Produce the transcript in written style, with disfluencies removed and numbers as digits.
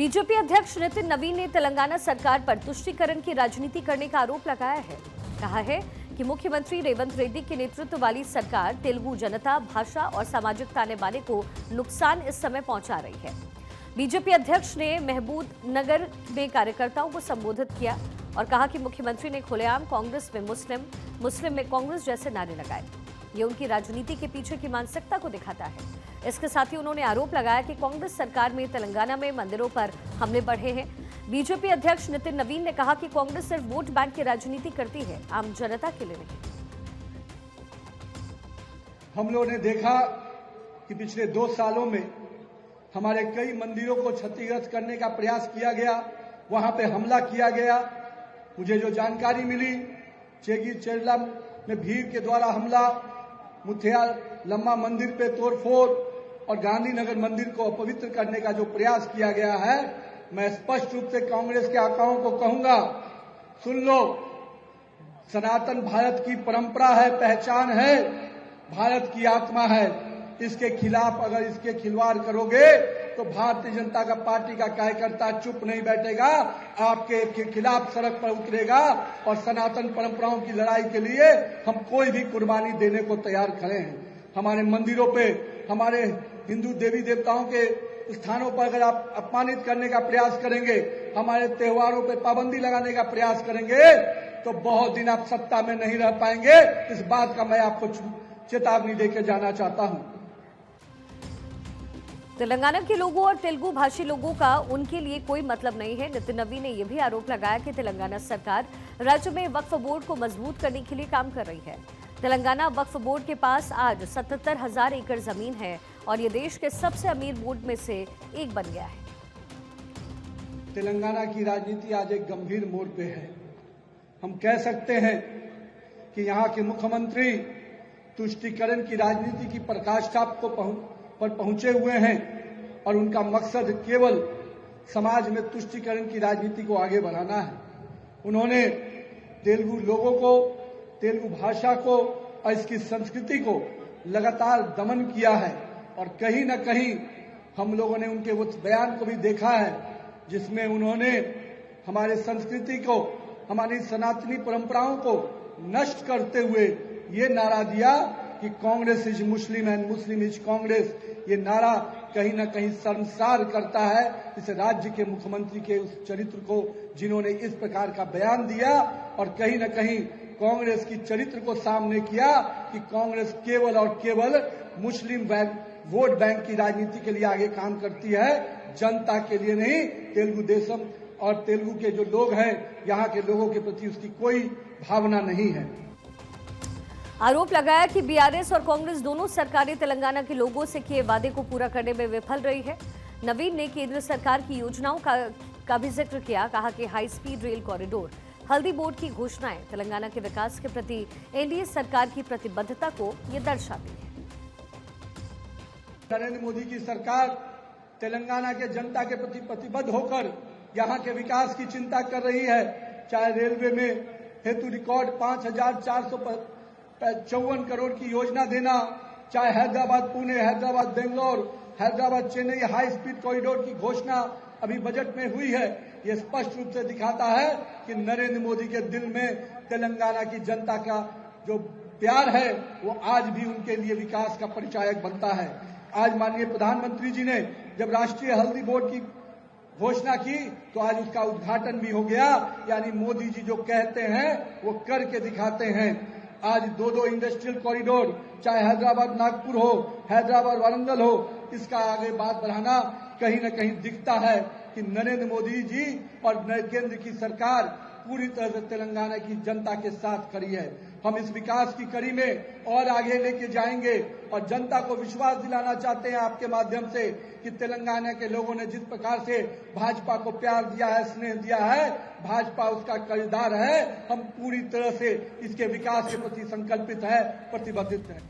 BJP अध्यक्ष नितिन नवीन ने तेलंगाना सरकार पर तुष्टीकरण की राजनीति करने का आरोप लगाया है। कहा है कि मुख्यमंत्री रेवंत रेड्डी के नेतृत्व वाली सरकार तेलुगु जनता, भाषा और सामाजिक ताने बाने को नुकसान इस समय पहुंचा रही है। बीजेपी अध्यक्ष ने महबूब नगर में कार्यकर्ताओं को संबोधित किया और कहा कि मुख्यमंत्री ने खुलेआम कांग्रेस में मुस्लिम, मुस्लिम में कांग्रेस जैसे नारे लगाए। ये उनकी राजनीति के पीछे की मानसिकता को दिखाता है। इसके साथ ही उन्होंने आरोप लगाया कि कांग्रेस सरकार में तेलंगाना में मंदिरों पर हमले बढ़े हैं। बीजेपी अध्यक्ष नितिन नवीन ने कहा कि कांग्रेस सिर्फ वोट बैंक की राजनीति करती है, आम जनता के लिए नहीं। हम लोगों ने देखा कि पिछले 2 सालों में हमारे कई मंदिरों को क्षतिग्रस्त करने का प्रयास किया गया, वहां पे हमला किया गया। मुझे जो जानकारी मिली, चेगी चेरला में भीड़ के द्वारा हमला, मुथिया लम्मा मंदिर पे तोड़फोड़ और गांधीनगर मंदिर को अपवित्र करने का जो प्रयास किया गया है, मैं स्पष्ट रूप से कांग्रेस के आकाओं को कहूंगा, सुन लो, सनातन भारत की परंपरा है, पहचान है, भारत की आत्मा है। इसके खिलाफ अगर इसके खिलवाड़ करोगे तो भारतीय जनता का पार्टी का कार्यकर्ता चुप नहीं बैठेगा, आपके खिलाफ सड़क पर उतरेगा और सनातन परंपराओं की लड़ाई के लिए हम कोई भी कुर्बानी देने को तैयार खड़े हैं। हमारे मंदिरों पे, हमारे हिंदू देवी देवताओं के स्थानों पर अगर आप अपमानित करने का प्रयास करेंगे, हमारे त्योहारों पे पाबंदी लगाने का प्रयास करेंगे, तो बहुत दिन आप सत्ता में नहीं रह पाएंगे। इस बात का मैं आपको चेतावनी देकर जाना चाहता हूं। तेलंगाना के लोगों और तेलुगु भाषी लोगों का उनके लिए कोई मतलब नहीं है। नितिन नवीन ने यह भी आरोप लगाया कि तेलंगाना सरकार राज्य में वक्फ बोर्ड को मजबूत करने के लिए काम कर रही है। तेलंगाना वक्फ बोर्ड के पास आज 77,000 एकड़ जमीन है और ये देश के सबसे अमीर बोर्ड में से एक बन गया है। तेलंगाना की राजनीति आज एक गंभीर मोड़ पे है। हम कह सकते हैं कि यहाँ के मुख्यमंत्री तुष्टीकरण की राजनीति की पराकाष्ठा पर पहुंचे हुए हैं और उनका मकसद केवल समाज में तुष्टीकरण की राजनीति को आगे बढ़ाना है। उन्होंने तेलुगु लोगों को, तेलुगु भाषा को और इसकी संस्कृति को लगातार दमन किया है और कहीं न कहीं हम लोगों ने उनके उस बयान को भी देखा है जिसमें उन्होंने हमारे संस्कृति को, हमारी सनातनी परंपराओं को नष्ट करते हुए ये नारा दिया कि Congress is Muslim and Muslim is Congress. ये नारा कहीं न कहीं शर्मसार करता है इस राज्य के मुख्यमंत्री के उस चरित्र को, जिन्होंने इस प्रकार का बयान दिया और कहीं न कहीं कांग्रेस की चरित्र को सामने किया कि कांग्रेस केवल और केवल मुस्लिम वोट बैंक की राजनीति के लिए आगे काम करती है, जनता के लिए नहीं। तेलुगु देशम और तेलुगु के जो लोग हैं, यहाँ के लोगों के प्रति उसकी कोई भावना नहीं है। आरोप लगाया कि बीआरएस और कांग्रेस दोनों सरकारें तेलंगाना के लोगों से किए वादे को पूरा करने में विफल रही है। नवीन ने केंद्र सरकार की योजनाओं का भी जिक्र किया। कहा कि हाई स्पीड रेल कॉरिडोर, हल्दी बोर्ड की घोषणाएं तेलंगाना के विकास के प्रति एनडीए सरकार की प्रतिबद्धता को ये दर्शाती है। नरेंद्र मोदी की सरकार तेलंगाना के जनता के प्रति प्रतिबद्ध होकर यहाँ के विकास की चिंता कर रही है। चाहे रेलवे में हेतु रिकॉर्ड 5,454 करोड़ की योजना देना, चाहे Hyderabad Pune, Hyderabad Bangalore, Hyderabad Chennai high speed corridor की घोषणा अभी बजट में हुई है। ये स्पष्ट रूप से दिखाता है कि नरेंद्र मोदी के दिल में तेलंगाना की जनता का जो प्यार है वो आज भी उनके लिए विकास का परिचायक बनता है। आज माननीय प्रधानमंत्री जी ने जब राष्ट्रीय हल्दी बोर्ड की घोषणा की तो आज उसका उद्घाटन भी हो गया। यानी मोदी जी जो कहते हैं वो करके दिखाते हैं। आज 2 इंडस्ट्रियल कॉरिडोर, चाहे हैदराबाद नागपुर हो, हैदराबाद वारंगल हो, इसका आगे बात बढ़ाना कहीं न कहीं दिखता है कि नरेंद्र मोदी जी और केंद्र की सरकार पूरी तरह से तेलंगाना की जनता के साथ खड़ी है। हम इस विकास की कड़ी में और आगे लेके जाएंगे और जनता को विश्वास दिलाना चाहते हैं आपके माध्यम से कि तेलंगाना के लोगों ने जिस प्रकार से भाजपा को प्यार दिया है, स्नेह दिया है, भाजपा उसका कर्जदार है। हम पूरी तरह से इसके विकास के प्रति संकल्पित है, प्रतिबद्ध है।